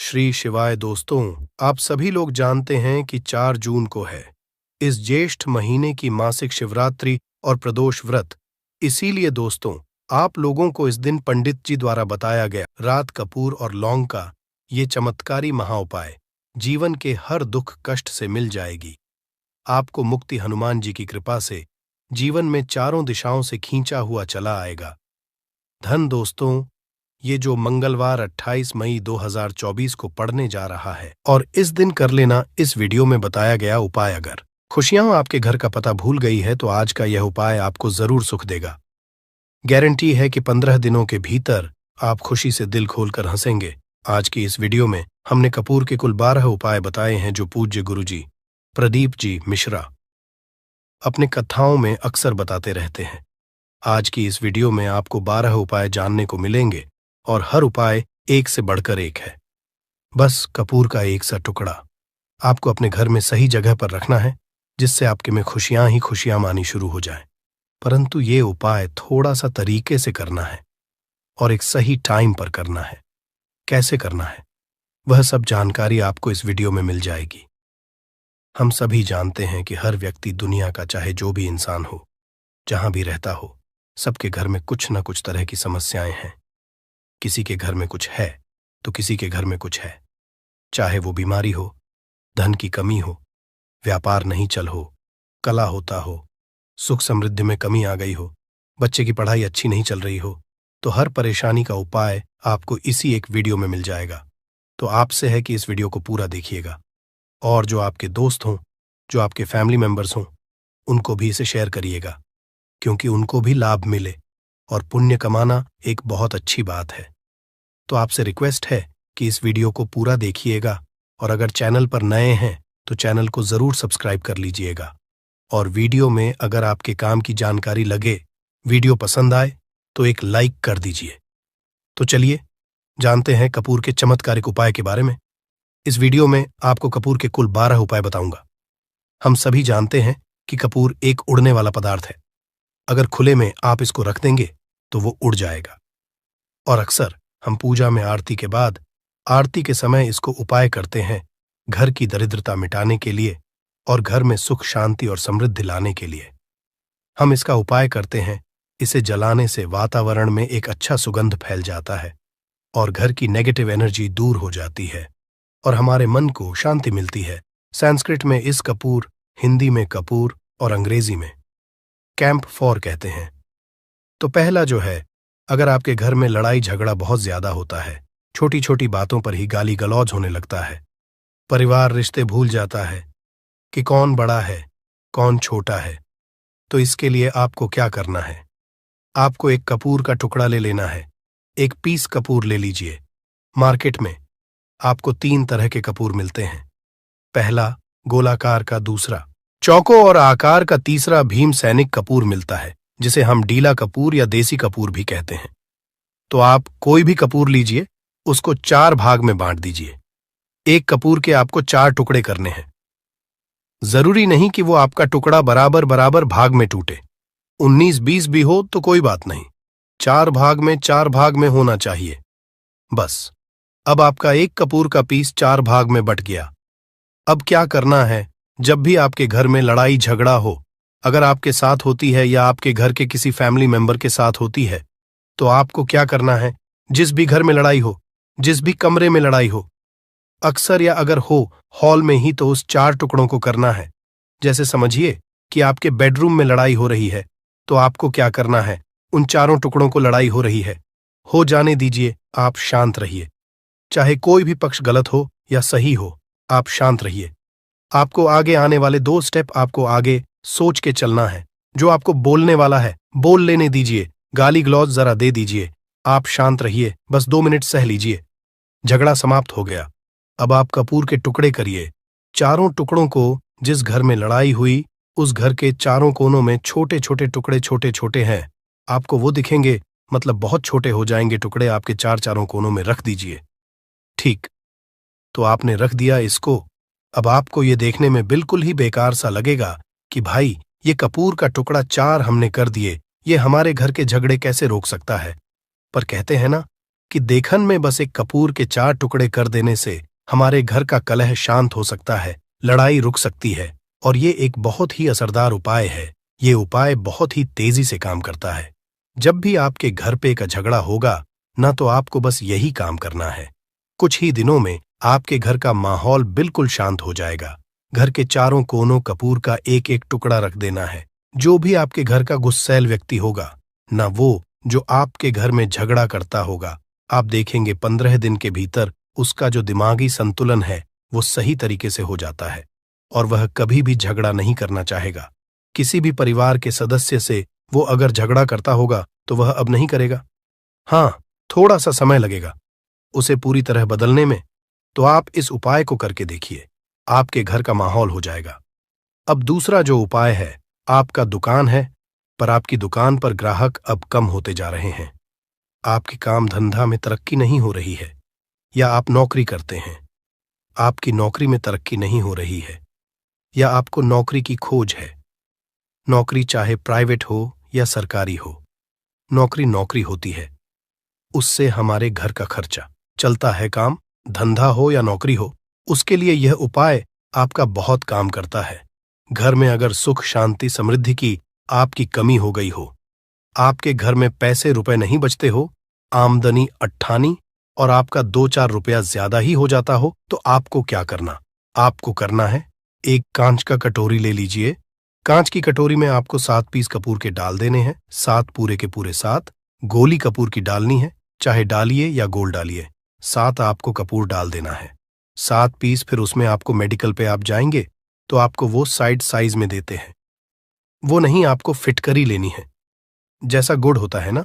श्री शिवाय दोस्तों, आप सभी लोग जानते हैं कि 4 जून को है इस ज्येष्ठ महीने की मासिक शिवरात्रि और प्रदोष व्रत। इसीलिए दोस्तों, आप लोगों को इस दिन पंडित जी द्वारा बताया गया रात कपूर और लौंग का ये चमत्कारी महाउपाय जीवन के हर दुख कष्ट से मिल जाएगी। आपको मुक्ति हनुमान जी की कृपा से जीवन में चारों दिशाओं से खींचा हुआ चला आएगा। धन दोस्तों, ये जो मंगलवार 28 मई 2024 को पड़ने जा रहा है और इस दिन कर लेना इस वीडियो में बताया गया उपाय। अगर खुशियां आपके घर का पता भूल गई है तो आज का यह उपाय आपको जरूर सुख देगा। गारंटी है कि 15 दिनों के भीतर आप खुशी से दिल खोलकर हंसेंगे। आज की इस वीडियो में हमने कपूर के कुल 12 उपाय बताए हैं जो पूज्य गुरुजी प्रदीप जी मिश्रा अपने कथाओं में अक्सर बताते रहते हैं। आज की इस वीडियो में आपको 12 उपाय जानने को मिलेंगे और हर उपाय एक से बढ़कर एक है। बस कपूर का एक सा टुकड़ा आपको अपने घर में सही जगह पर रखना है, जिससे आपके में खुशियां ही खुशियां आनी शुरू हो जाएं। परंतु ये उपाय थोड़ा सा तरीके से करना है और एक सही टाइम पर करना है। कैसे करना है वह सब जानकारी आपको इस वीडियो में मिल जाएगी। हम सभी जानते हैं कि हर व्यक्ति दुनिया का चाहे जो भी इंसान हो, जहां भी रहता हो, सबके घर में कुछ न कुछ तरह की समस्याएं हैं। किसी के घर में कुछ है तो किसी के घर में कुछ है। चाहे वो बीमारी हो, धन की कमी हो, व्यापार नहीं चल हो, कला होता हो, सुख समृद्धि में कमी आ गई हो, बच्चे की पढ़ाई अच्छी नहीं चल रही हो, तो हर परेशानी का उपाय आपको इसी एक वीडियो में मिल जाएगा। तो आपसे है कि इस वीडियो को पूरा देखिएगा और जो आपके दोस्त हों, जो आपके फैमिली मेंबर्स हों, उनको भी इसे शेयर करिएगा, क्योंकि उनको भी लाभ मिले और पुण्य कमाना एक बहुत अच्छी बात है। तो आपसे रिक्वेस्ट है कि इस वीडियो को पूरा देखिएगा और अगर चैनल पर नए हैं तो चैनल को जरूर सब्सक्राइब कर लीजिएगा। और वीडियो में अगर आपके काम की जानकारी लगे, वीडियो पसंद आए तो एक लाइक कर दीजिए। तो चलिए जानते हैं कपूर के चमत्कारिक उपाय के बारे में। इस वीडियो में आपको कपूर के कुल 12 उपाय बताऊंगा। हम सभी जानते हैं कि कपूर एक उड़ने वाला पदार्थ है। अगर खुले में आप इसको रख देंगे तो वो उड़ जाएगा। और अक्सर हम पूजा में आरती के बाद आरती के समय इसको उपाय करते हैं घर की दरिद्रता मिटाने के लिए और घर में सुख शांति और समृद्धि लाने के लिए। हम इसका उपाय करते हैं। इसे जलाने से वातावरण में एक अच्छा सुगंध फैल जाता है और घर की नेगेटिव एनर्जी दूर हो जाती है और हमारे मन को शांति मिलती है। संस्कृत में इस कपूर, हिंदी में कपूर और अंग्रेजी में कैम्फोर कहते हैं। तो पहला जो है, अगर आपके घर में लड़ाई झगड़ा बहुत ज्यादा होता है, छोटी छोटी बातों पर ही गाली गलौज होने लगता है, परिवार रिश्ते भूल जाता है कि कौन बड़ा है कौन छोटा है, तो इसके लिए आपको क्या करना है? आपको एक कपूर का टुकड़ा ले लेना है। एक पीस कपूर ले लीजिए। मार्केट में आपको 3 तरह के कपूर मिलते हैं। पहला गोलाकार का, दूसरा चौकोर और आकार का, तीसरा भीम सैनिक कपूर मिलता है, जिसे हम डीला कपूर या देसी कपूर भी कहते हैं। तो आप कोई भी कपूर लीजिए, उसको 4 भाग में बांट दीजिए। एक कपूर के आपको 4 टुकड़े करने हैं। जरूरी नहीं कि वो आपका टुकड़ा बराबर बराबर भाग में टूटे। 19-20 भी हो तो कोई बात नहीं, 4 भाग में होना चाहिए बस। अब आपका एक कपूर का पीस 4 भाग में बट गया। अब क्या करना है? जब भी आपके घर में लड़ाई झगड़ा हो, अगर आपके साथ होती है या आपके घर के किसी फैमिली मेंबर के साथ होती है, तो आपको क्या करना है? जिस भी घर में लड़ाई हो, जिस भी कमरे में लड़ाई हो, अक्सर या अगर हो हॉल में ही, तो उस 4 टुकड़ों को करना है। जैसे समझिए कि आपके बेडरूम में लड़ाई हो रही है, तो आपको क्या करना है? उन 4 टुकड़ों को लड़ाई हो रही है, हो जाने दीजिए, आप शांत रहिए। चाहे कोई भी पक्ष गलत हो या सही हो, आप शांत रहिए। आपको आगे आने वाले 2 स्टेप आपको आगे सोच के चलना है। जो आपको बोलने वाला है बोल लेने दीजिए, गाली गलौज जरा दे दीजिए, आप शांत रहिए, बस 2 मिनट सह लीजिए। झगड़ा समाप्त हो गया। अब आप कपूर के टुकड़े करिए। 4 टुकड़ों को जिस घर में लड़ाई हुई, उस घर के 4 कोनों में छोटे छोटे टुकड़े छोटे छोटे हैं, आपको वो दिखेंगे, मतलब बहुत छोटे हो जाएंगे टुकड़े, आपके 4 कोनों में रख दीजिए। ठीक, तो आपने रख दिया इसको। अब आपको ये देखने में बिल्कुल ही बेकार सा लगेगा कि भाई ये कपूर का टुकड़ा 4 हमने कर दिए, ये हमारे घर के झगड़े कैसे रोक सकता है? पर कहते हैं ना कि देखन में बस एक कपूर के 4 टुकड़े कर देने से हमारे घर का कलह शांत हो सकता है, लड़ाई रुक सकती है, और ये एक बहुत ही असरदार उपाय है। ये उपाय बहुत ही तेजी से काम करता है। जब भी आपके घर पे एक झगड़ा होगा ना, तो आपको बस यही काम करना है। कुछ ही दिनों में आपके घर का माहौल बिल्कुल शांत हो जाएगा। घर के चारों कोनों कपूर का एक एक टुकड़ा रख देना है। जो भी आपके घर का गुस्सैल व्यक्ति होगा, ना वो जो आपके घर में झगड़ा करता होगा, आप देखेंगे 15 दिन के भीतर उसका जो दिमागी संतुलन है वो सही तरीके से हो जाता है, और वह कभी भी झगड़ा नहीं करना चाहेगा। किसी भी परिवार के सदस्य से वो अगर झगड़ा करता होगा तो वह अब नहीं करेगा। हाँ, थोड़ा सा समय लगेगा उसे पूरी तरह बदलने में, तो आप इस उपाय को करके देखिए, आपके घर का माहौल हो जाएगा। अब दूसरा जो उपाय है, आपका दुकान है, पर आपकी दुकान पर ग्राहक अब कम होते जा रहे हैं। आपके काम धंधा में तरक्की नहीं हो रही है, या आप नौकरी करते हैं, आपकी नौकरी में तरक्की नहीं हो रही है, या आपको नौकरी की खोज है। नौकरी चाहे प्राइवेट हो या सरकारी हो, नौकरी नौकरी होती है, उससे हमारे घर का खर्चा चलता है। काम धंधा हो या नौकरी हो, उसके लिए यह उपाय आपका बहुत काम करता है। घर में अगर सुख शांति समृद्धि की आपकी कमी हो गई हो, आपके घर में पैसे रुपए नहीं बचते हो, आमदनी अट्ठानी और आपका 2-4 रुपया ज्यादा ही हो जाता हो, तो आपको क्या करना? आपको करना है, एक कांच का कटोरी ले लीजिए। कांच की कटोरी में आपको 7 पीस कपूर के डाल देने हैं। 7 पूरे के पूरे 7 गोली कपूर की डालनी है, चाहे डालिए या गोल डालिए। 7 आपको कपूर डाल देना है। 7 पीस फिर उसमें आपको मेडिकल पे आप जाएंगे तो आपको वो साइड साइज में देते हैं। वो नहीं, आपको फिटकरी लेनी है, जैसा गुड़ होता है ना,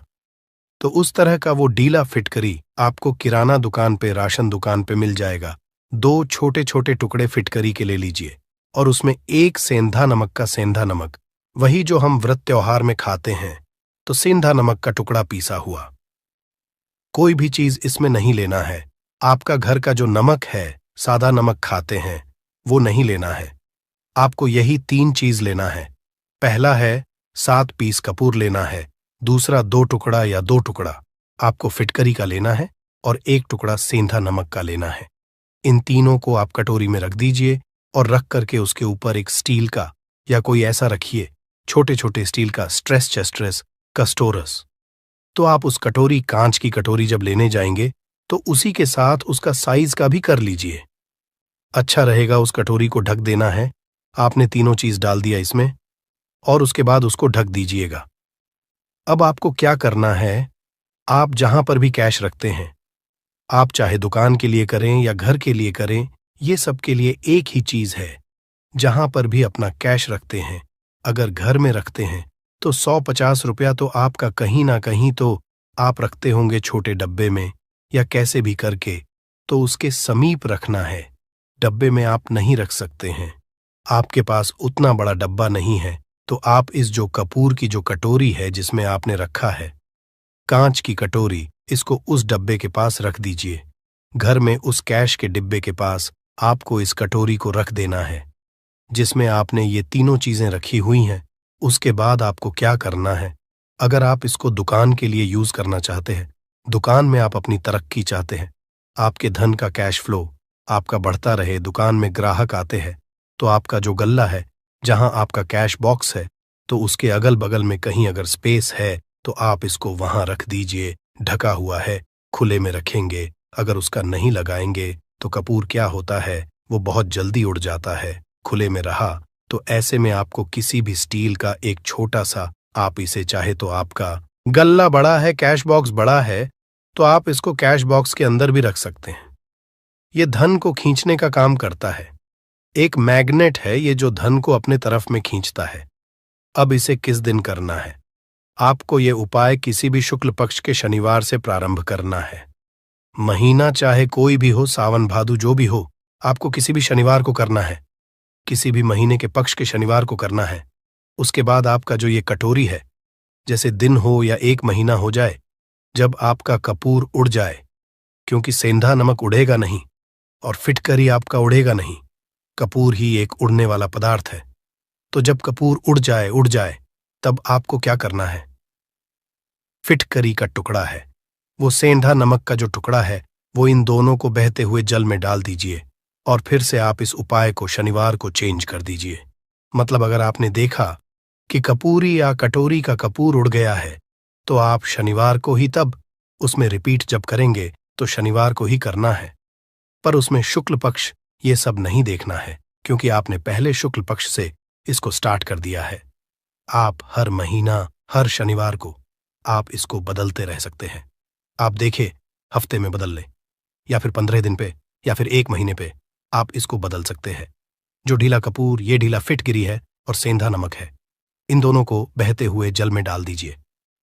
तो उस तरह का वो डीला फिटकरी आपको किराना दुकान पे, राशन दुकान पे मिल जाएगा। 2 छोटे छोटे टुकड़े फिटकरी के ले लीजिए, और उसमें 1 सेंधा नमक का सेंधा नमक, वही जो हम व्रत त्योहार में खाते हैं, तो सेंधा नमक का टुकड़ा पीसा हुआ। कोई भी चीज इसमें नहीं लेना है। आपका घर का जो नमक है, सादा नमक खाते हैं, वो नहीं लेना है। आपको यही 3 चीज लेना है। पहला है 7 पीस कपूर लेना है, दूसरा 2 टुकड़ा या 2 टुकड़ा आपको फिटकरी का लेना है, और 1 टुकड़ा सेंधा नमक का लेना है। इन तीनों को आप कटोरी में रख दीजिए, और रख करके उसके ऊपर एक स्टील का या कोई ऐसा रखिए, छोटे छोटे स्टील का स्ट्रेस चेस्ट्रेस कस्टोरस। तो आप उस कटोरी, कांच की कटोरी जब लेने जाएंगे तो उसी के साथ उसका साइज का भी कर लीजिए। अच्छा रहेगा उस कटोरी को ढक देना है। आपने तीनों चीज डाल दिया इसमें, और उसके बाद उसको ढक दीजिएगा। अब आपको क्या करना है, आप जहां पर भी कैश रखते हैं, आप चाहे दुकान के लिए करें या घर के लिए करें, ये सब के लिए एक ही चीज है। जहां पर भी अपना कैश रखते हैं, अगर घर में रखते हैं, तो 100-50 रुपया तो आपका कहीं ना कहीं तो आप रखते होंगे छोटे डब्बे में या कैसे भी करके, तो उसके समीप रखना है। डब्बे में आप नहीं रख सकते हैं, आपके पास उतना बड़ा डब्बा नहीं है, तो आप इस जो कपूर की जो कटोरी है जिसमें आपने रखा है, कांच की कटोरी, इसको उस डब्बे के पास रख दीजिए। घर में उस कैश के डिब्बे के पास आपको इस कटोरी को रख देना है, जिसमें आपने ये तीनों चीजें रखी हुई हैं। उसके बाद आपको क्या करना है, अगर आप इसको दुकान के लिए यूज करना चाहते हैं, दुकान में आप अपनी तरक्की चाहते हैं, आपके धन का कैश फ्लो आपका बढ़ता रहे, दुकान में ग्राहक आते हैं, तो आपका जो गल्ला है, जहां आपका कैश बॉक्स है, तो उसके अगल बगल में कहीं अगर स्पेस है तो आप इसको वहां रख दीजिए। ढका हुआ है, खुले में रखेंगे। अगर उसका नहीं लगाएंगे तो कपूर क्या होता है, वो बहुत जल्दी उड़ जाता है। खुले में रहा तो ऐसे में आपको किसी भी स्टील का एक छोटा सा, आप इसे चाहे तो आपका गल्ला बड़ा है, कैश बॉक्स बड़ा है, तो आप इसको कैश बॉक्स के अंदर भी रख सकते हैं। ये धन को खींचने का काम करता है, एक मैग्नेट है ये जो धन को अपने तरफ में खींचता है। अब इसे किस दिन करना है, आपको ये उपाय किसी भी शुक्ल पक्ष के शनिवार से प्रारंभ करना है। महीना चाहे कोई भी हो, सावन भादु जो भी हो, आपको किसी भी शनिवार को करना है, किसी भी महीने के पक्ष के शनिवार को करना है। उसके बाद आपका जो ये कटोरी है, जैसे दिन हो या 1 महीना हो जाए, जब आपका कपूर उड़ जाए, क्योंकि सेंधा नमक उड़ेगा नहीं और फिटकरी आपका उड़ेगा नहीं, कपूर ही एक उड़ने वाला पदार्थ है। तो जब कपूर उड़ जाए तब आपको क्या करना है, फिटकरी का टुकड़ा है वो सेंधा नमक का जो टुकड़ा है वो इन दोनों को बहते हुए जल में डाल दीजिए और फिर से आप इस उपाय को शनिवार को चेंज कर दीजिए। मतलब अगर आपने देखा कि कपूरी या कटोरी का कपूर उड़ गया है तो आप शनिवार को ही तब उसमें रिपीट जब करेंगे तो शनिवार को ही करना है। पर उसमें शुक्ल पक्ष ये सब नहीं देखना है क्योंकि आपने पहले शुक्ल पक्ष से इसको स्टार्ट कर दिया है। आप हर महीना हर शनिवार को आप इसको बदलते रह सकते हैं। आप देखें, हफ्ते में बदल लें या फिर 15 दिन पे या फिर 1 महीने पे आप इसको बदल सकते हैं। जो ढीला कपूर, ये ढीला फिटगिरी है और सेंधा नमक है, इन दोनों को बहते हुए जल में डाल दीजिए।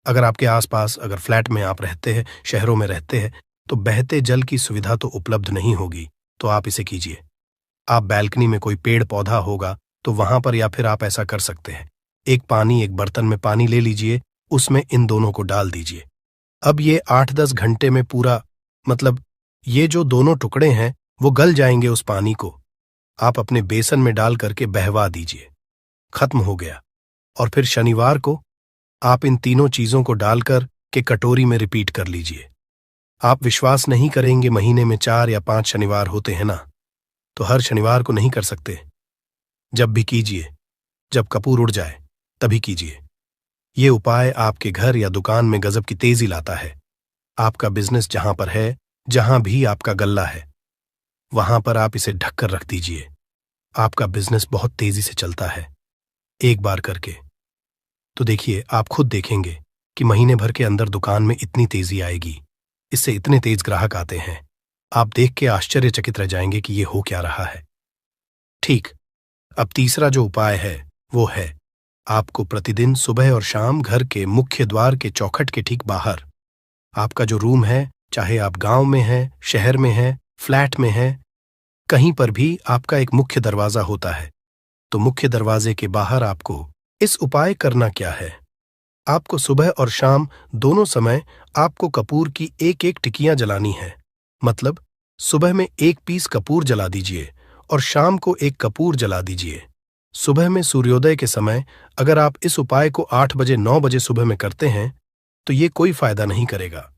अगर आपके आसपास अगर फ्लैट में आप रहते हैं, शहरों में रहते हैं, तो बहते जल की सुविधा तो उपलब्ध नहीं होगी, तो आप इसे कीजिए। आप बैल्कनी में कोई पेड़ पौधा होगा तो वहां पर या फिर आप ऐसा कर सकते हैं, एक बर्तन में पानी ले लीजिए, उसमें इन दोनों को डाल दीजिए। अब ये 8-10 घंटे में पूरा, मतलब ये जो दोनों टुकड़े हैं वो गल जाएंगे। उस पानी को आप अपने बेसन में डाल करके बहवा दीजिए। खत्म हो गया। और फिर शनिवार को आप इन तीनों चीजों को डालकर के कटोरी में रिपीट कर लीजिए। आप विश्वास नहीं करेंगे, महीने में 4 या 5 शनिवार होते हैं ना, तो हर शनिवार को नहीं कर सकते। जब भी कीजिए, जब कपूर उड़ जाए तभी कीजिए। ये उपाय आपके घर या दुकान में गजब की तेजी लाता है। आपका बिजनेस जहां पर है, जहां भी आपका गल्ला है, वहां पर आप इसे ढककर रख दीजिए। आपका बिजनेस बहुत तेजी से चलता है। एक बार करके तो देखिए, आप खुद देखेंगे कि महीने भर के अंदर दुकान में इतनी तेजी आएगी, इससे इतने तेज ग्राहक आते हैं। आप देख के आश्चर्यचकित रह जाएंगे कि ये हो क्या रहा है। ठीक, अब तीसरा जो उपाय है वो है आपको प्रतिदिन सुबह और शाम घर के मुख्य द्वार के चौखट के ठीक बाहर, आपका जो रूम है, चाहे आप गांव में हैं, शहर में हैं, फ्लैट में हैं, कहीं पर भी आपका एक मुख्य दरवाजा होता है। तो मुख्य दरवाजे के बाहर आपको इस उपाय करना क्या है। आपको सुबह और शाम दोनों समय आपको कपूर की 1-1 टिकियां जलानी है। मतलब सुबह में 1 पीस कपूर जला दीजिए और शाम को 1 कपूर जला दीजिए। सुबह में सूर्योदय के समय अगर आप इस उपाय को 8 बजे 9 बजे सुबह में करते हैं तो ये कोई फायदा नहीं करेगा।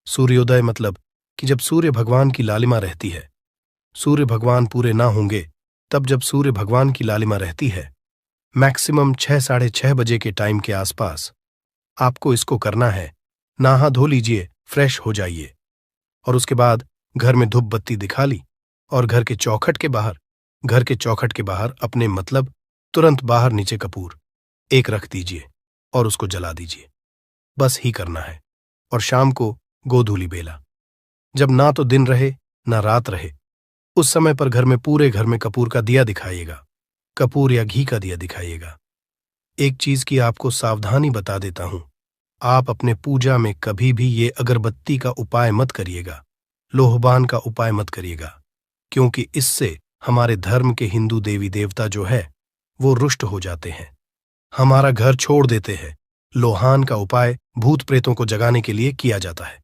सूर्योदय मतलब कि जब सूर्य भगवान की लालिमा रहती है। सूर्य भगवान पूरे ना होंगे तब जब सूर्य भगवान की लालिमा रहती है, मैक्सिमम 6 साढ़े 6 बजे के टाइम के आसपास आपको इसको करना है। नहा धो लीजिए, फ्रेश हो जाइए और उसके बाद घर में धूप बत्ती दिखा ली और घर के चौखट के बाहर अपने मतलब तुरंत बाहर नीचे कपूर 1 रख दीजिए और उसको जला दीजिए। बस ही करना है। और शाम को गोधूली बेला, जब ना तो दिन रहे ना रात रहे, उस समय पर घर में पूरे घर में कपूर का दिया दिखाइएगा, कपूर या घी का दिया दिखाइएगा। एक चीज की आपको सावधानी बता देता हूं, आप अपने पूजा में कभी भी ये अगरबत्ती का उपाय मत करिएगा, लोहबान का उपाय मत करिएगा, क्योंकि इससे हमारे धर्म के हिंदू देवी देवता जो है वो रुष्ट हो जाते हैं, हमारा घर छोड़ देते हैं। लोहान का उपाय भूत प्रेतों को जगाने के लिए किया जाता है।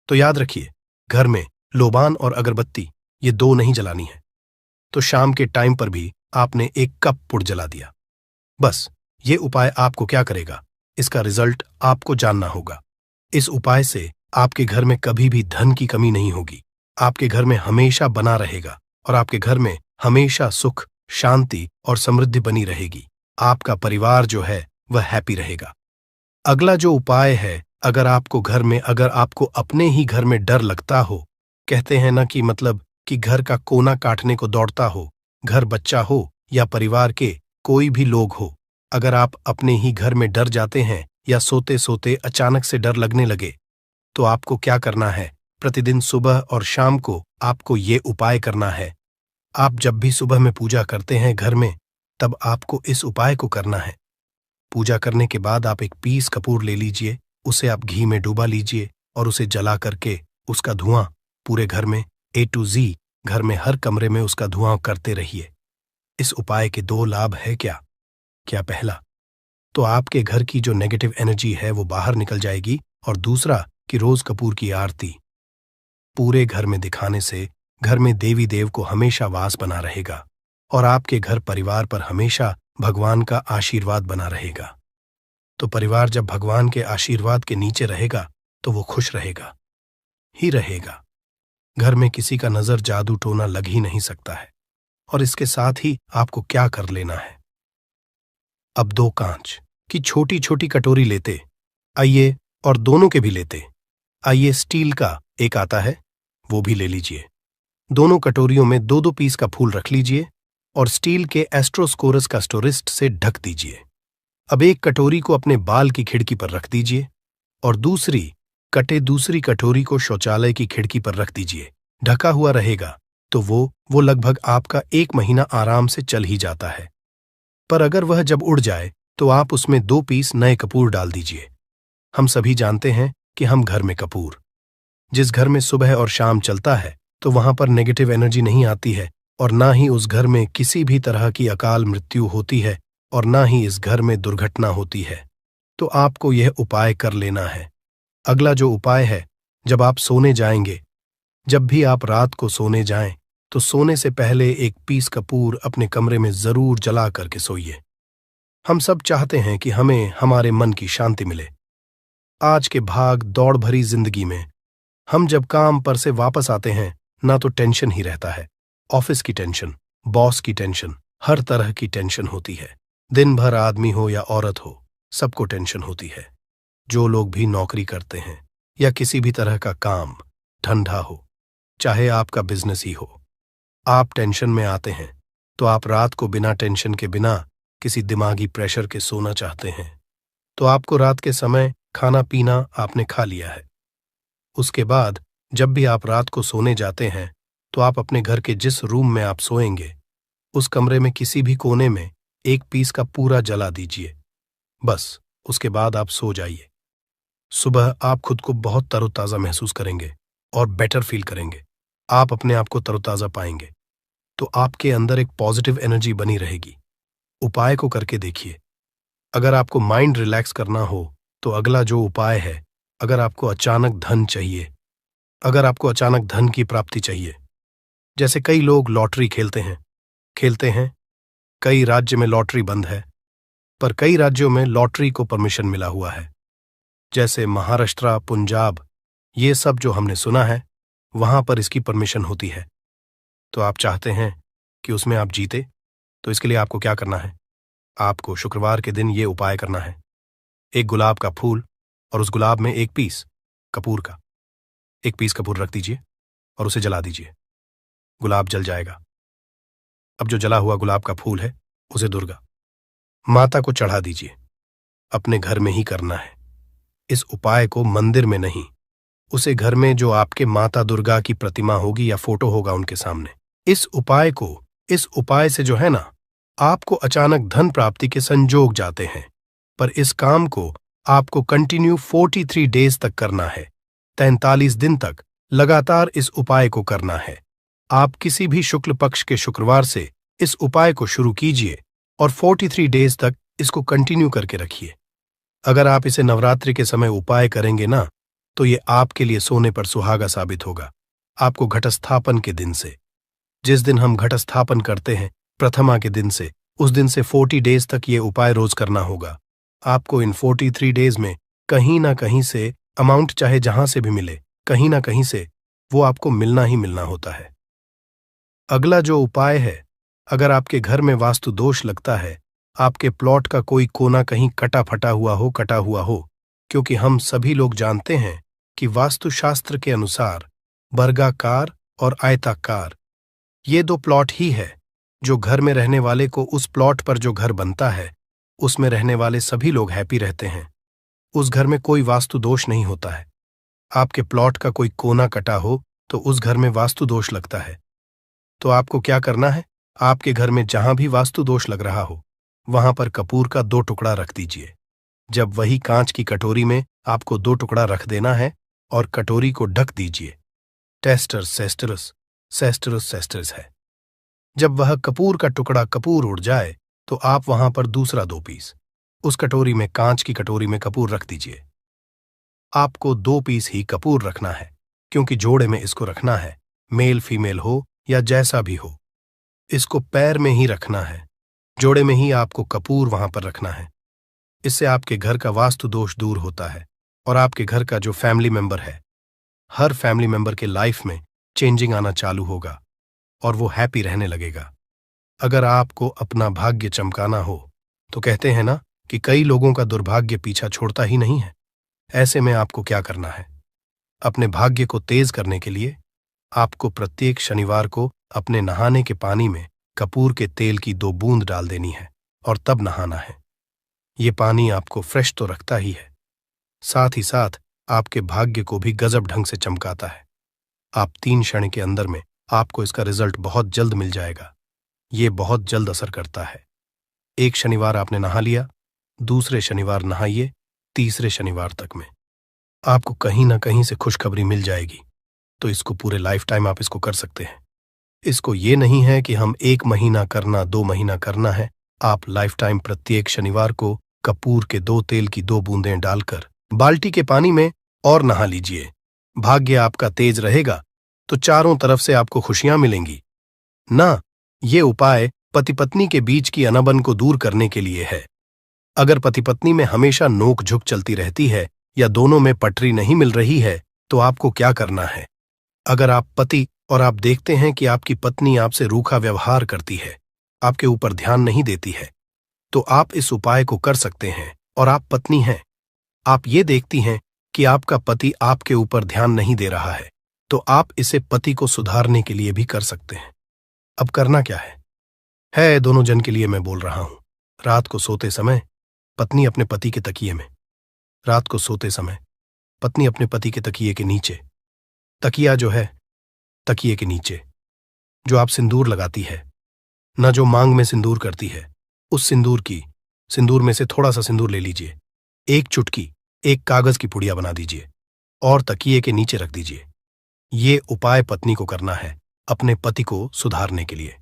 तो याद रखिए, घर में लोबान और अगरबत्ती ये 2 नहीं जलानी है। तो शाम के टाइम पर भी आपने 1 कप पुड़ जला दिया। बस ये उपाय आपको क्या करेगा, इसका रिजल्ट आपको जानना होगा। इस उपाय से आपके घर में कभी भी धन की कमी नहीं होगी, आपके घर में हमेशा बना रहेगा और आपके घर में हमेशा सुख, शांति और समृद्धि बनी रहेगी। आपका परिवार जो है वह हैप्पी रहेगा। अगला जो उपाय है, अगर आपको अपने ही घर में डर लगता हो, कहते हैं ना कि मतलब कि घर का कोना काटने को दौड़ता हो, घर बच्चा हो या परिवार के कोई भी लोग हो, अगर आप अपने ही घर में डर जाते हैं या सोते सोते अचानक से डर लगने लगे, तो आपको क्या करना है, प्रतिदिन सुबह और शाम को आपको ये उपाय करना है। आप जब भी सुबह में पूजा करते हैं घर में, तब आपको इस उपाय को करना है। पूजा करने के बाद आप 1 पीस कपूर ले लीजिए, उसे आप घी में डुबा लीजिए और उसे जला करके उसका धुआं पूरे घर में A to Z, घर में हर कमरे में उसका धुआं करते रहिए। इस उपाय के 2 लाभ है क्या पहला तो आपके घर की जो नेगेटिव एनर्जी है वो बाहर निकल जाएगी, और दूसरा कि रोज कपूर की आरती पूरे घर में दिखाने से घर में देवी देव को हमेशा वास बना रहेगा और आपके घर परिवार पर हमेशा भगवान का आशीर्वाद बना रहेगा। तो परिवार जब भगवान के आशीर्वाद के नीचे रहेगा तो वो खुश रहेगा। ही रहेगा। घर में किसी का नजर जादू टोना लग ही नहीं सकता है। और इसके साथ ही आपको क्या कर लेना है। अब 2 कांच की छोटी छोटी कटोरी लेते आइए, और दोनों के भी लेते आइए। स्टील का एक आता है, वो भी ले लीजिए। दोनों कटोरियों में 2-2 पीस का फूल रख लीजिए और स्टील के एस्ट्रोस्कोरस का स्टोरिस्ट से ढक दीजिए। अब एक कटोरी को अपने बाल की खिड़की पर रख दीजिए और दूसरी कटोरी को शौचालय की खिड़की पर रख दीजिए। ढका हुआ रहेगा तो वो लगभग आपका 1 महीना आराम से चल ही जाता है। पर अगर वह जब उड़ जाए तो आप उसमें 2 पीस नए कपूर डाल दीजिए। हम सभी जानते हैं कि हम घर में कपूर, जिस घर में सुबह और शाम चलता है तो वहां पर नेगेटिव एनर्जी नहीं आती है, और ना ही उस घर में किसी भी तरह की अकाल मृत्यु होती है, और ना ही इस घर में दुर्घटना होती है। तो आपको यह उपाय कर लेना है। अगला जो उपाय है, जब आप सोने जाएंगे, जब भी आप रात को सोने जाएं, तो सोने से पहले 1 पीस कपूर अपने कमरे में जरूर जला करके सोइए। हम सब चाहते हैं कि हमें हमारे मन की शांति मिले। आज के भाग दौड़ भरी जिंदगी में हम जब काम पर से वापस आते हैं, ना तो टेंशन ही रहता है। ऑफिस की टेंशन, बॉस की टेंशन, हर तरह की टेंशन होती है। दिन भर आदमी हो या औरत हो, सबको टेंशन होती है। जो लोग भी नौकरी करते हैं या किसी भी तरह का काम धंधा हो, चाहे आपका बिजनेस ही हो, आप टेंशन में आते हैं तो आप रात को बिना टेंशन के, बिना किसी दिमागी प्रेशर के सोना चाहते हैं। तो आपको रात के समय खाना पीना आपने खा लिया है। उसके बाद जब भी आप रात को सोने जाते हैं तो आप अपने घर के जिस रूम में आप सोएंगे, उस कमरे में किसी भी कोने में 1 पीस का पूरा जला दीजिए। बस उसके बाद आप सो जाइए। सुबह आप खुद को बहुत तरोताज़ा महसूस करेंगे और बेटर फील करेंगे। आप अपने आप को तरोताज़ा पाएंगे, तो आपके अंदर एक पॉजिटिव एनर्जी बनी रहेगी। उपाय को करके देखिए। अगर आपको माइंड रिलैक्स करना हो तो अगला जो उपाय है, अगर आपको अचानक धन चाहिए, अगर आपको अचानक धन की प्राप्ति चाहिए, जैसे कई लोग लॉटरी खेलते हैं, कई राज्य में लॉटरी बंद है, पर कई राज्यों में लॉटरी को परमिशन मिला हुआ है, जैसे महाराष्ट्र, पंजाब, ये सब जो हमने सुना है, वहां पर इसकी परमिशन होती है। तो आप चाहते हैं कि उसमें आप जीते, तो इसके लिए आपको क्या करना है? आपको शुक्रवार के दिन ये उपाय करना है। 1 गुलाब का फूल और उस गुलाब में 1 पीस कपूर का, 1 पीस कपूर रख दीजिए और उसे जला दीजिए। गुलाब जल जाएगा। अब जो जला हुआ गुलाब का फूल है, उसे दुर्गा माता को चढ़ा दीजिए। अपने घर में ही करना है। इस उपाय को मंदिर में नहीं, उसे घर में जो आपके माता दुर्गा की प्रतिमा होगी या फोटो होगा उनके सामने। इस उपाय से जो है ना, आपको अचानक धन प्राप्ति के संजोग जाते हैं। पर इस काम को आपको कंटिन्यू 43 डेज तक करना है। 43 दिन तक लगातार इस उपाय को करना है। आप किसी भी शुक्ल पक्ष के शुक्रवार से इस उपाय को शुरू कीजिए और 43 डेज तक इसको कंटिन्यू करके रखिए। अगर आप इसे नवरात्रि के समय उपाय करेंगे ना, तो ये आपके लिए सोने पर सुहागा साबित होगा। आपको घटस्थापन के दिन से, जिस दिन हम घटस्थापन करते हैं, प्रथमा के दिन से, उस दिन से 40 डेज तक ये उपाय रोज करना होगा। आपको इन 43 डेज में कहीं ना कहीं से अमाउंट, चाहे जहां से भी मिले, कहीं ना कहीं से वो आपको मिलना ही मिलना होता है। अगला जो उपाय है, अगर आपके घर में वास्तु दोष लगता है, आपके प्लॉट का कोई कोना कहीं कटा हुआ हो, क्योंकि हम सभी लोग जानते हैं कि वास्तुशास्त्र के अनुसार वर्गाकार और आयताकार ये 2 प्लॉट ही है जो घर में रहने वाले को, उस प्लॉट पर जो घर बनता है उसमें रहने वाले सभी लोग हैप्पी रहते हैं। उस घर में कोई वास्तु दोष नहीं होता है। आपके प्लॉट का कोई कोना कटा हो तो उस घर में वास्तु दोष लगता है। तो आपको क्या करना है? आपके घर में जहां भी वास्तु दोष लग रहा हो, वहां पर कपूर का 2 टुकड़ा रख दीजिए। जब वही कांच की कटोरी में आपको 2 टुकड़ा रख देना है और कटोरी को ढक दीजिए। सेस्टरस है। जब वह कपूर का टुकड़ा कपूर उड़ जाए तो आप वहां पर दूसरा 2 पीस उस कटोरी में, कांच की कटोरी में कपूर रख दीजिए। आपको 2 पीस ही कपूर रखना है, क्योंकि जोड़े में इसको रखना है, मेल फीमेल हो या जैसा भी हो। इसको पैर में ही रखना है, जोड़े में ही आपको कपूर वहां पर रखना है। इससे आपके घर का वास्तु दोष दूर होता है और आपके घर का जो फैमिली मेंबर है, हर फैमिली मेंबर के लाइफ में चेंजिंग आना चालू होगा और वो हैप्पी रहने लगेगा। अगर आपको अपना भाग्य चमकाना हो तो कहते हैं ना कि कई लोगों का दुर्भाग्य पीछा छोड़ता ही नहीं है। ऐसे में आपको क्या करना है? अपने भाग्य को तेज करने के लिए आपको प्रत्येक शनिवार को अपने नहाने के पानी में कपूर के तेल की 2 बूंद डाल देनी है और तब नहाना है। ये पानी आपको फ्रेश तो रखता ही है, साथ ही साथ आपके भाग्य को भी गजब ढंग से चमकाता है। आप 3 क्षण के अंदर में आपको इसका रिजल्ट बहुत जल्द मिल जाएगा। ये बहुत जल्द असर करता है। एक शनिवार आपने नहा लिया, दूसरे शनिवार नहाइए, तीसरे शनिवार तक में आपको कहीं ना कहीं से खुशखबरी मिल जाएगी। तो इसको पूरे लाइफ टाइम आप इसको कर सकते हैं। इसको ये नहीं है कि हम 1 महीना करना, 2 महीना करना है। आप लाइफ टाइम प्रत्येक शनिवार को कपूर के 2 तेल की 2 बूंदें डालकर बाल्टी के पानी में और नहा लीजिए। भाग्य आपका तेज रहेगा तो चारों तरफ से आपको खुशियां मिलेंगी ना। ये उपाय पति पत्नी के बीच की अनबन को दूर करने के लिए है। अगर पति पत्नी में हमेशा नोक झुक चलती रहती है या दोनों में पटरी नहीं मिल रही है तो आपको क्या करना है? अगर आप पति और आप देखते हैं कि आपकी पत्नी आपसे रूखा व्यवहार करती है, आपके ऊपर ध्यान नहीं देती है, तो आप इस उपाय को कर सकते हैं। और आप पत्नी हैं, आप ये देखती हैं कि आपका पति आपके ऊपर ध्यान नहीं दे रहा है, तो आप इसे पति को सुधारने के लिए भी कर सकते हैं। अब करना क्या है दोनों जन के लिए मैं बोल रहा हूं। रात को सोते समय पत्नी अपने पति के तकिए में, रात को सोते समय पत्नी अपने पति के तकिए के नीचे, तकिया जो है तकिए के नीचे जो आप सिंदूर लगाती है न, जो मांग में सिंदूर करती है, उस सिंदूर में से थोड़ा सा सिंदूर ले लीजिए, एक चुटकी एक कागज की पुड़िया बना दीजिए और तकिए के नीचे रख दीजिए। ये उपाय पत्नी को करना है अपने पति को सुधारने के लिए।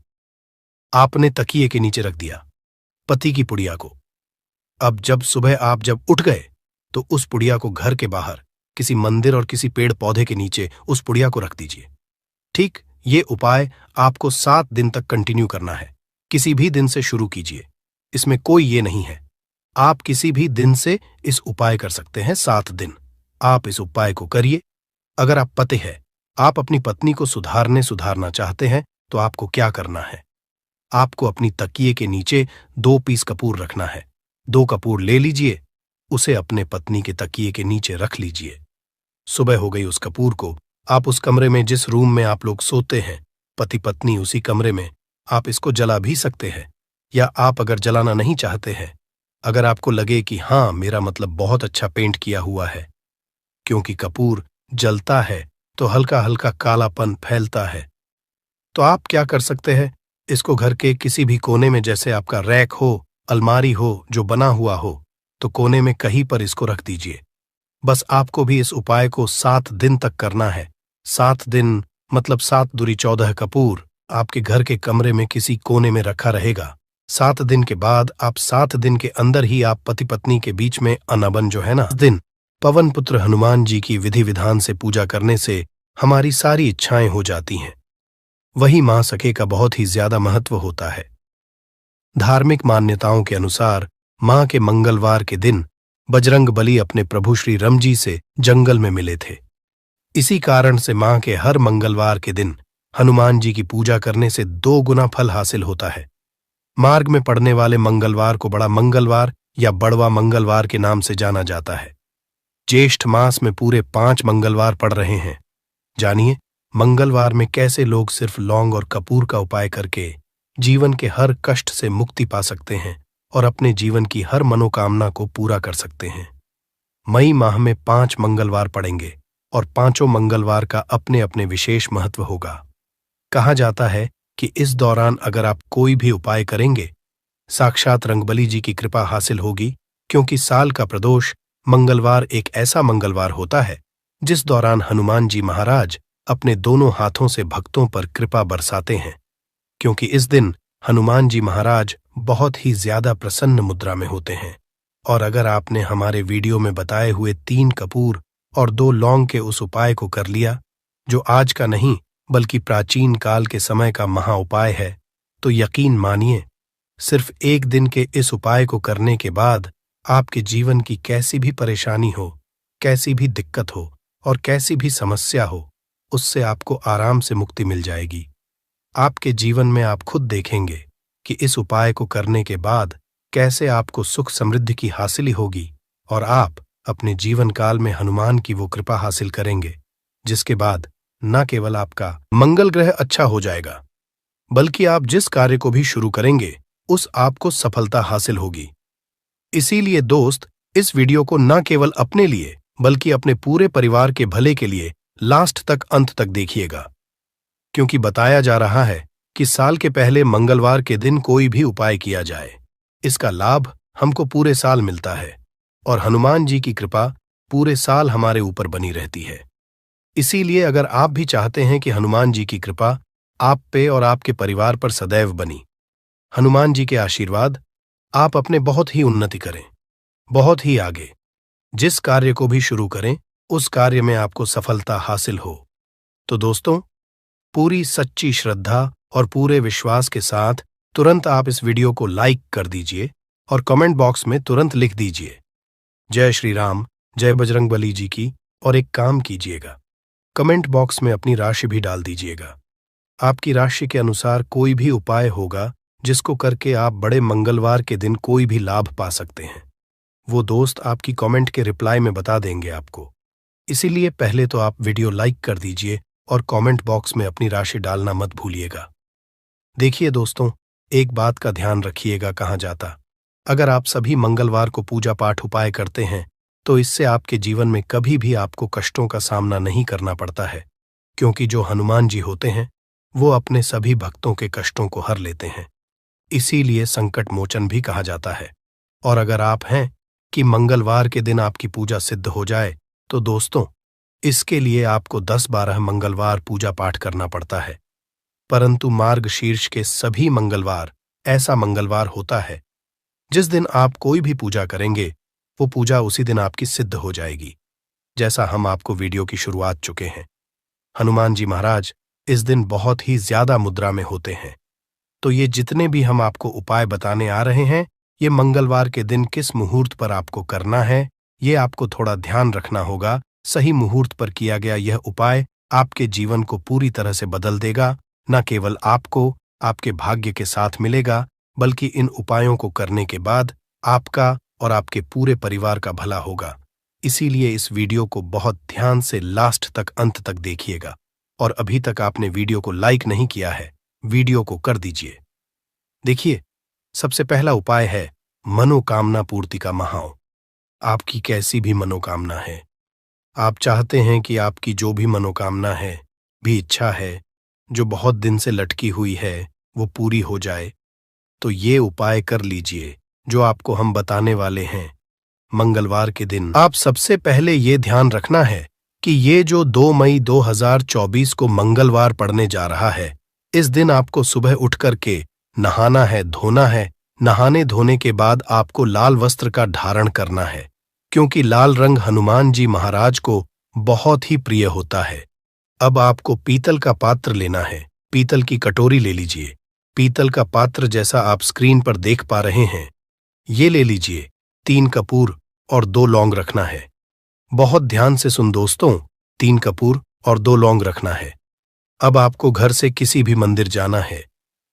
आपने तकिए के नीचे रख दिया पति की पुड़िया को। अब जब सुबह आप जब उठ गए तो उस पुड़िया को घर के बाहर किसी मंदिर और किसी पेड़ पौधे के नीचे उस पुड़िया को रख दीजिए। ठीक, ये उपाय आपको 7 दिन तक कंटिन्यू करना है। किसी भी दिन से शुरू कीजिए, इसमें कोई ये नहीं है। आप किसी भी दिन से इस उपाय कर सकते हैं। 7 दिन आप इस उपाय को करिए। अगर आप पति हैं, आप अपनी पत्नी को सुधारना चाहते हैं तो आपको क्या करना है? आपको अपनी तकिए के नीचे 2 पीस कपूर रखना है। 2 कपूर ले लीजिए, उसे अपने पत्नी के तकिए के नीचे रख लीजिए। सुबह हो गई, उस कपूर को आप उस कमरे में, जिस रूम में आप लोग सोते हैं, पति पत्नी उसी कमरे में आप इसको जला भी सकते हैं। या आप अगर जलाना नहीं चाहते हैं, अगर आपको लगे कि हाँ मेरा मतलब बहुत अच्छा पेंट किया हुआ है, क्योंकि कपूर जलता है तो हल्का हल्का कालापन फैलता है, तो आप क्या कर सकते हैं? इसको घर के किसी भी कोने में, जैसे आपका रैक हो, अलमारी हो जो बना हुआ हो, तो कोने में कहीं पर इसको रख दीजिए। बस आपको भी इस उपाय को 7 दिन तक करना है। 7 दिन मतलब 7 दूरी 14 कपूर आपके घर के कमरे में किसी कोने में रखा रहेगा। 7 दिन के बाद आप 7 दिन के अंदर ही आप पति पत्नी के बीच में अनबन जो है ना, दिन पवन पुत्र हनुमान जी की विधि विधान से पूजा करने से हमारी सारी इच्छाएं हो जाती हैं। वही मां सखे का बहुत ही ज्यादा महत्व होता है। धार्मिक मान्यताओं के अनुसार मां के मंगलवार के दिन बजरंग बली अपने प्रभु श्री राम जी से जंगल में मिले थे। इसी कारण से मां के हर मंगलवार के दिन हनुमान जी की पूजा करने से 2 गुना फल हासिल होता है। मार्ग में पड़ने वाले मंगलवार को बड़ा मंगलवार या बड़वा मंगलवार के नाम से जाना जाता है। ज्येष्ठ मास में पूरे 5 मंगलवार पड़ रहे हैं। जानिए मंगलवार में कैसे लोग सिर्फ लौंग और कपूर का उपाय करके जीवन के हर कष्ट से मुक्ति पा सकते हैं और अपने जीवन की हर मनोकामना को पूरा कर सकते हैं। मई माह में 5 मंगलवार पड़ेंगे और 5 मंगलवार का अपने अपने विशेष महत्व होगा। कहा जाता है कि इस दौरान अगर आप कोई भी उपाय करेंगे, साक्षात रंगबली जी की कृपा हासिल होगी, क्योंकि साल का प्रदोष मंगलवार एक ऐसा मंगलवार होता है जिस दौरान हनुमान जी महाराज अपने दोनों हाथों से भक्तों पर कृपा बरसाते हैं। क्योंकि इस दिन हनुमान जी महाराज बहुत ही ज्यादा प्रसन्न मुद्रा में होते हैं। और अगर आपने हमारे वीडियो में बताए हुए 3 कपूर और 2 लौंग के उस उपाय को कर लिया, जो आज का नहीं बल्कि प्राचीन काल के समय का महा उपाय है, तो यकीन मानिए सिर्फ 1 दिन के इस उपाय को करने के बाद आपके जीवन की कैसी भी परेशानी हो, कैसी भी दिक्कत हो और कैसी भी समस्या हो, उससे आपको आराम से मुक्ति मिल जाएगी। आपके जीवन में आप खुद देखेंगे कि इस उपाय को करने के बाद कैसे आपको सुख समृद्धि की हासिली होगी और आप अपने जीवन काल में हनुमान की वो कृपा हासिल करेंगे, जिसके बाद न केवल आपका मंगल ग्रह अच्छा हो जाएगा, बल्कि आप जिस कार्य को भी शुरू करेंगे उस आपको सफलता हासिल होगी। इसीलिए दोस्त, इस वीडियो को न केवल अपने लिए बल्कि अपने पूरे परिवार के भले के लिए लास्ट तक अंत तक देखिएगा, क्योंकि बताया जा रहा है कि साल के पहले मंगलवार के दिन कोई भी उपाय किया जाए, इसका लाभ हमको पूरे साल मिलता है और हनुमान जी की कृपा पूरे साल हमारे ऊपर बनी रहती है। इसीलिए अगर आप भी चाहते हैं कि हनुमान जी की कृपा आप पे और आपके परिवार पर सदैव बनी, हनुमान जी के आशीर्वाद, आप अपने बहुत ही उन्नति करें, बहुत ही आगे जिस कार्य को भी शुरू करें उस कार्य में आपको सफलता हासिल हो, तो दोस्तों, पूरी सच्ची श्रद्धा और पूरे विश्वास के साथ तुरंत आप इस वीडियो को लाइक कर दीजिए और कमेंट बॉक्स में तुरंत लिख दीजिए जय श्री राम, जय बजरंगबली जी की। और एक काम कीजिएगा, कमेंट बॉक्स में अपनी राशि भी डाल दीजिएगा। आपकी राशि के अनुसार कोई भी उपाय होगा जिसको करके आप बड़े मंगलवार के दिन कोई भी लाभ पा सकते हैं, वो दोस्त आपकी कमेंट के रिप्लाई में बता देंगे आपको। इसीलिए पहले तो आप वीडियो लाइक कर दीजिए और कमेंट बॉक्स में अपनी राशि डालना मत भूलिएगा। देखिए दोस्तों, एक बात का ध्यान रखिएगा कहाँ जाता, अगर आप सभी मंगलवार को पूजा पाठ उपाय करते हैं तो इससे आपके जीवन में कभी भी आपको कष्टों का सामना नहीं करना पड़ता है, क्योंकि जो हनुमान जी होते हैं वो अपने सभी भक्तों के कष्टों को हर लेते हैं। इसीलिए संकट मोचन भी कहा जाता है। और अगर आप हैं कि मंगलवार के दिन आपकी पूजा सिद्ध हो जाए, तो दोस्तों, इसके लिए आपको 10-12 मंगलवार पूजा पाठ करना पड़ता है, परंतु मार्गशीर्ष के सभी मंगलवार ऐसा मंगलवार होता है जिस दिन आप कोई भी पूजा करेंगे वो पूजा उसी दिन आपकी सिद्ध हो जाएगी, जैसा हम आपको वीडियो की शुरुआत चुके हैं। हनुमान जी महाराज इस दिन बहुत ही ज्यादा मुद्रा में होते हैं, तो ये जितने भी हम आपको उपाय बताने आ रहे हैं, ये मंगलवार के दिन किस मुहूर्त पर आपको करना है, ये आपको थोड़ा ध्यान रखना होगा। सही मुहूर्त पर किया गया यह उपाय आपके जीवन को पूरी तरह से बदल देगा। न केवल आपको आपके भाग्य के साथ मिलेगा, बल्कि इन उपायों को करने के बाद आपका और आपके पूरे परिवार का भला होगा। इसीलिए इस वीडियो को बहुत ध्यान से लास्ट तक अंत तक देखिएगा। और अभी तक आपने वीडियो को लाइक नहीं किया है, वीडियो को कर दीजिए। देखिए, सबसे पहला उपाय है मनोकामना पूर्ति का महाव। आपकी कैसी भी मनोकामना है, आप चाहते हैं कि आपकी जो भी मनोकामना है, भी इच्छा है, जो बहुत दिन से लटकी हुई है, वो पूरी हो जाए, तो ये उपाय कर लीजिए जो आपको हम बताने वाले हैं। मंगलवार के दिन आप सबसे पहले ये ध्यान रखना है कि ये जो 2 मई 2024 को मंगलवार पड़ने जा रहा है, इस दिन आपको सुबह उठ करके नहाना है, धोना है। नहाने धोने के बाद आपको लाल वस्त्र का धारण करना है, क्योंकि लाल रंग हनुमान जी महाराज को बहुत ही प्रिय होता है। अब आपको पीतल का पात्र लेना है, पीतल की कटोरी ले लीजिए। पीतल का पात्र जैसा आप स्क्रीन पर देख पा रहे हैं, ये ले लीजिए। 3 कपूर और 2 लौंग रखना है। बहुत ध्यान से सुन दोस्तों, 3 कपूर और 2 लौंग रखना है। अब आपको घर से किसी भी मंदिर जाना है।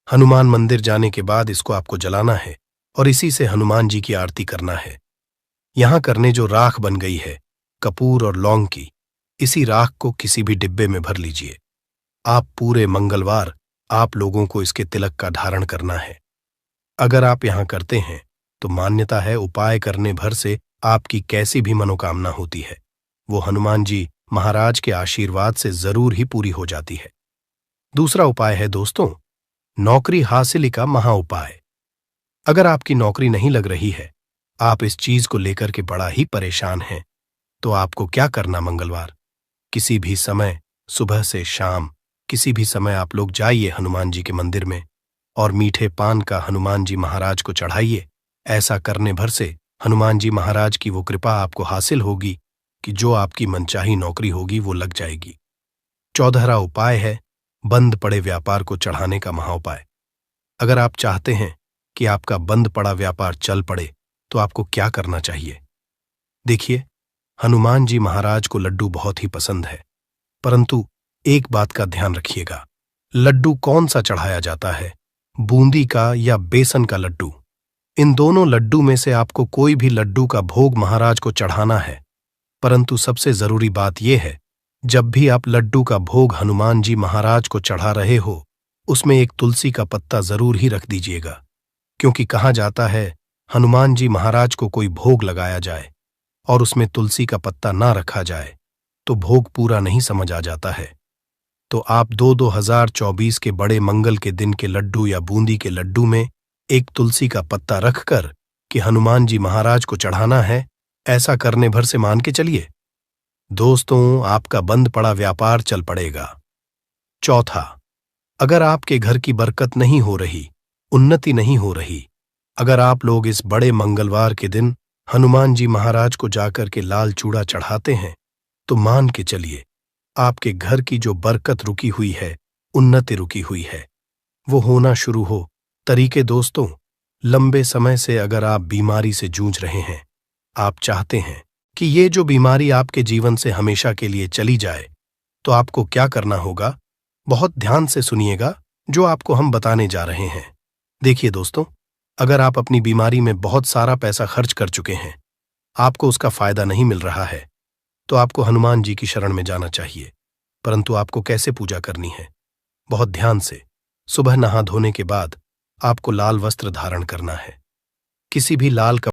हनुमान मंदिर जाने के बाद इसको आपको जलाना है और इसी से हनुमान जी की आरती करना है। यहां करने जो राख बन गई है कपूर और लौंग की, इसी राख को किसी भी डिब्बे में भर लीजिए। आप पूरे मंगलवार आप लोगों को इसके तिलक का धारण करना है। अगर आप यहां करते हैं तो मान्यता है उपाय करने भर से आपकी कैसी भी मनोकामना होती है, वो हनुमान जी महाराज के आशीर्वाद से जरूर ही पूरी हो जाती है। दूसरा उपाय है दोस्तों, नौकरी हासिल का महा उपाय। अगर आपकी नौकरी नहीं लग रही है, आप इस चीज को लेकर के बड़ा ही परेशान हैं, तो आपको क्या करना, मंगलवार किसी भी समय, सुबह से शाम, किसी भी समय आप लोग जाइए हनुमान जी के मंदिर में और मीठे पान का हनुमान जी महाराज को चढ़ाइए। ऐसा करने भर से हनुमान जी महाराज की वो कृपा आपको हासिल होगी कि जो आपकी मनचाही नौकरी होगी वो लग जाएगी। 14वां उपाय है बंद पड़े व्यापार को चढ़ाने का महाउपाय। अगर आप चाहते हैं कि आपका बंद पड़ा व्यापार चल पड़े, तो आपको क्या करना चाहिए? देखिए, हनुमान जी महाराज को लड्डू बहुत ही पसंद है, परंतु एक बात का ध्यान रखिएगा, लड्डू कौन सा चढ़ाया जाता है, बूंदी का या बेसन का लड्डू। इन दोनों लड्डू में से आपको कोई भी लड्डू का भोग महाराज को चढ़ाना है, परंतु सबसे जरूरी बात यह है, जब भी आप लड्डू का भोग हनुमान जी महाराज को चढ़ा रहे हो, उसमें एक तुलसी का पत्ता जरूर ही रख दीजिएगा, क्योंकि कहा जाता है हनुमान जी महाराज को कोई भोग लगाया जाए और उसमें तुलसी का पत्ता ना रखा जाए तो भोग पूरा नहीं समझ आ जाता है। तो आप 2024 के बड़े मंगल के दिन के लड्डू या बूंदी के लड्डू में एक तुलसी का पत्ता रखकर कि हनुमान जी महाराज को चढ़ाना है, ऐसा करने भर से मान के चलिए दोस्तों, आपका बंद पड़ा व्यापार चल पड़ेगा। चौथा, अगर आपके घर की बरकत नहीं हो रही, उन्नति नहीं हो रही, अगर आप लोग इस बड़े मंगलवार के दिन हनुमान जी महाराज को जाकर के लाल चूड़ा चढ़ाते हैं, तो मान के चलिए आपके घर की जो बरकत रुकी हुई है, उन्नति रुकी हुई है, वो होना शुरू हो। तरीके दोस्तों, लंबे समय से अगर आप बीमारी से जूझ रहे हैं, आप चाहते हैं कि ये जो बीमारी आपके जीवन से हमेशा के लिए चली जाए, तो आपको क्या करना होगा, बहुत ध्यान से सुनिएगा जो आपको हम बताने जा रहे हैं। देखिए दोस्तों, अगर आप अपनी बीमारी में बहुत सारा पैसा खर्च कर चुके हैं, आपको उसका फायदा नहीं मिल रहा है, तो आपको हनुमान जी की शरण में जाना चाहिए। परंतु आपको कैसे पूजा करनी है, बहुत ध्यान से। सुबह नहा धोने के बाद आपको लाल वस्त्र धारण करना है, किसी भी लाल